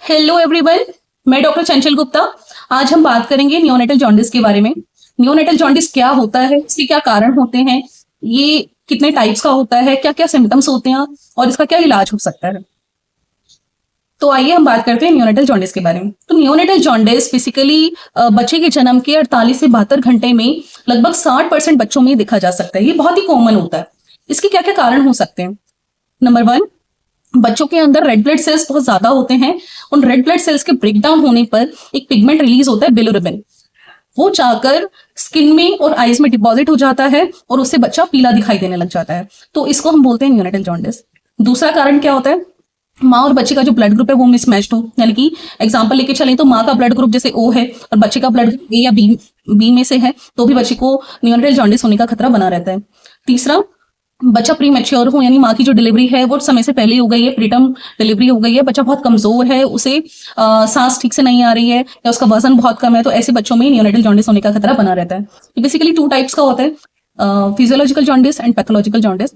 Hello everyone, मैं doctor चंचल गुप्ता। आज हम बात करेंगे नियोनेटल जॉन्डिस के बारे में। नियोनेटल जॉन्डिस क्या होता है, इसके क्या कारण होते हैं, ये कितने टाइप्स का होता है, क्या क्या सिम्टम्स होते हैं और इसका क्या इलाज हो सकता है। तो आइए हम बात करते हैं नियोनेटल जॉन्डिस के बारे में। तो नियोनेटल जॉन्डिस बेसिकली बच्चे के जन्म के 48 से 72 घंटे में लगभग 60% बच्चों में दिखा जा सकता है। ये बहुत ही कॉमन होता है। इसके क्या क्या कारण हो सकते हैं। नंबर 1, बच्चों के अंदर रेड ब्लड सेल्स बहुत ज्यादा होते हैं। उन रेड ब्लड सेल्स के ब्रेकडाउन होने पर एक पिगमेंट रिलीज होता है बिलिरुबिन। वो जाकर स्किन में और आईज में डिपॉजिट हो जाता है और उससे बच्चा पीला दिखाई देने लग जाता है। तो इसको हम बोलते हैं नियोनेटल जॉन्डिस। दूसरा कारण क्या होता है, माँ और बच्चे का जो ब्लड ग्रुप है वो मिसमैच्ड हो। यानी कि एग्जांपल लेके चलें तो माँ का ब्लड ग्रुप जैसे ओ है और बच्चे का ब्लड ग्रुप ए या बी में से है, तो भी बच्चे को नियोनेटल जॉन्डिस होने का खतरा बना रहता है। तीसरा, बच्चा प्री मैच्योर हो, यानी माँ की जो डिलीवरी है वो समय से पहले हो गई है, प्रीटर्म डिलीवरी हो गई है, बच्चा बहुत कमजोर है, उसे सांस ठीक से नहीं आ रही है या उसका वजन बहुत कम है, तो ऐसे बच्चों में नियोनेटल जॉन्डिस होने का खतरा बना रहता है। बेसिकली 2 टाइप्स का होता है, physiological jaundice and pathological jaundice.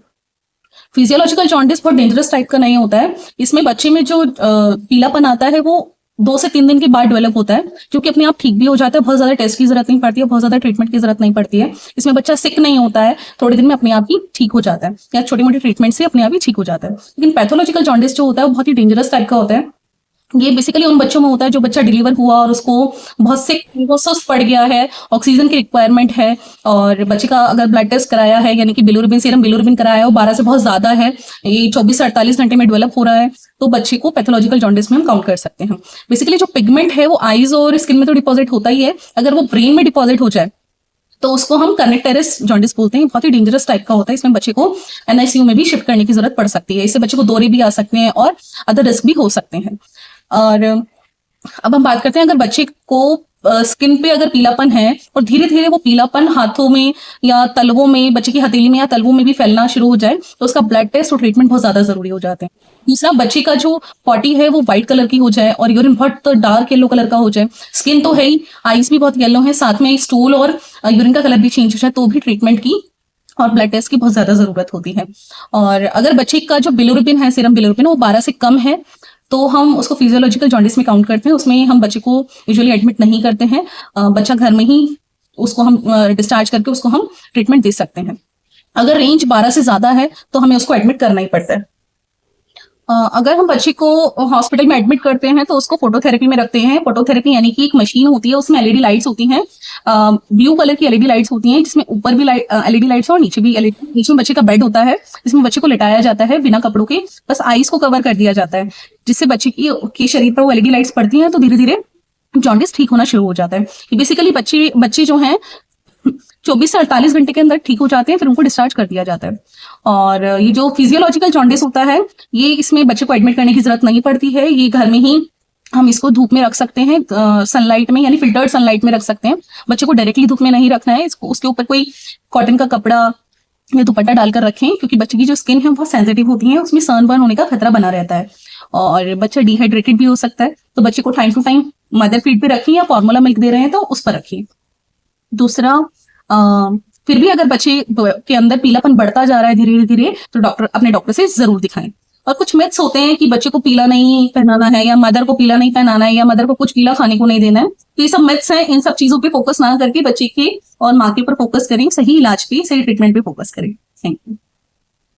Physiological jaundice बहुत डेंजरस टाइप का नहीं होता है। इसमें बच्चे में जो पीलापन आता है वो 2 से 3 दिन के बाद डेवलप होता है, जो कि अपने आप ठीक भी हो जाता है। बहुत ज्यादा टेस्ट की जरूरत नहीं पड़ती है, बहुत ज्यादा ट्रीटमेंट की जरूरत नहीं पड़ती है। इसमें बच्चा सिक नहीं होता है, थोड़े दिन में अपने आप ही ठीक हो जाता है या छोटी मोटी ट्रीटमेंट से अपने आप ही ठीक हो जाता है। लेकिन पैथोलॉजिकल जॉन्डिस जो होता है वो बहुत ही डेंजरस टाइप का होता है। ये बेसिकली उन बच्चों में होता है जो बच्चा डिलीवर हुआ और उसको बहुत सिक, बहुत सुस्त पड़ गया है, ऑक्सीजन की रिक्वायरमेंट है, और बच्चे का अगर ब्लड टेस्ट कराया है यानी कि बिलिरुबिन, सीरम बिलिरुबिन कराया है, वो 12 से बहुत ज्यादा है, ये 24 से 48 घंटे में डेवलप हो रहा है, तो बच्चे को पैथोलॉजिकल जॉन्डिस में हम काउंट कर सकते हैं। बेसिकली जो पिगमेंट है वो आईज और स्किन में तो डिपॉजिट होता ही है, अगर वो ब्रेन में डिपॉजिट हो जाए तो उसको हम कर्निक जॉन्डिस बोलते हैं। बहुत ही डेंजरस टाइप का होता है। इसमें बच्चे को एनआईसीयू में भी शिफ्ट करने की जरूरत पड़ सकती है। इससे बच्चे को दौरे भी आ सकते हैं और अदर रिस्क भी हो सकते हैं। और अब हम बात करते हैं, अगर बच्चे को स्किन पे अगर पीलापन है और धीरे धीरे वो पीलापन हाथों में या तलवों में, बच्चे की हथेली में या तलवों में भी फैलना शुरू हो जाए, तो उसका ब्लड टेस्ट और ट्रीटमेंट बहुत ज्यादा जरूरी हो जाते हैं। दूसरा, बच्चे का जो पॉटी है वो व्हाइट कलर की हो जाए और यूरिन बहुत डार्क येलो कलर का हो जाए, स्किन तो है ही, आईज भी बहुत येलो है, साथ में स्टूल और यूरिन का कलर भी चेंज हो जाए, तो भी ट्रीटमेंट की और ब्लड टेस्ट की बहुत ज्यादा जरूरत होती है। और अगर बच्चे का जो बिलिरुबिन है, सीरम बिलिरुबिन, वो 12 से कम है, तो हम उसको फिजियोलॉजिकल जॉन्डिस में काउंट करते हैं। उसमें हम बच्चे को यूजुअली एडमिट नहीं करते हैं, बच्चा घर में ही उसको हम डिस्चार्ज करके उसको हम ट्रीटमेंट दे सकते हैं। अगर रेंज 12 से ज्यादा है तो हमें उसको एडमिट करना ही पड़ता है। अगर हम बच्चे को हॉस्पिटल में एडमिट करते हैं तो उसको फोटोथेरेपी में रखते हैं। फोटोथेरेपी यानी कि एक मशीन होती है, उसमें एलईडी लाइट्स होती हैं, ब्लू कलर की एलईडी लाइट्स होती हैं, जिसमें ऊपर भी एलईडी लाइट्स और नीचे भी एलईडी। नीचे में बच्चे का बेड होता है, जिसमें बच्चे को लिटाया जाता है बिना कपड़ों के, बस आईज को कवर कर दिया जाता है, जिससे बच्चे की शरीर पर वो एलईडी लाइट्स पड़ती हैं, तो धीरे धीरे जॉन्डिस ठीक होना शुरू हो जाता है। बेसिकली बच्चे जो हैं 24 से 48 घंटे के अंदर ठीक हो जाते हैं, फिर उनको डिस्चार्ज कर दिया जाता है। और ये जो फिजियोलॉजिकल जॉन्डिस होता है, ये इसमें बच्चे को एडमिट करने की जरूरत नहीं पड़ती है। ये घर में ही हम इसको धूप में रख सकते हैं, सनलाइट में, यानी फिल्टर्ड सनलाइट में रख सकते हैं। बच्चे को डायरेक्टली धूप में नहीं रखना है, इसको उसके ऊपर कोई कॉटन का कपड़ा या दुपट्टा डालकर रखें, क्योंकि बच्चे की जो स्किन है बहुत सेंसिटिव होती है, उसमें सनबर्न होने का खतरा बना रहता है और बच्चा डिहाइड्रेटेड भी हो सकता है। तो बच्चे को time to time mother feed पे रखिए, या फॉर्मूला मिल्क दे रहे हैं तो उस पर रखिए। दूसरा, फिर भी अगर बच्चे के अंदर पीलापन बढ़ता जा रहा है धीरे धीरे, तो अपने डॉक्टर से जरूर दिखाएं। और कुछ मिथ्स होते हैं कि बच्चे को पीला नहीं पहनाना है, या मदर को पीला नहीं पहनाना है, या मदर को कुछ पीला खाने को नहीं देना है। तो ये सब मिथ्स हैं। इन सब चीजों पे फोकस ना करके बच्चे के और माँ के ऊपर फोकस करें, सही इलाज पे, सही ट्रीटमेंट पे फोकस करें। Thank you.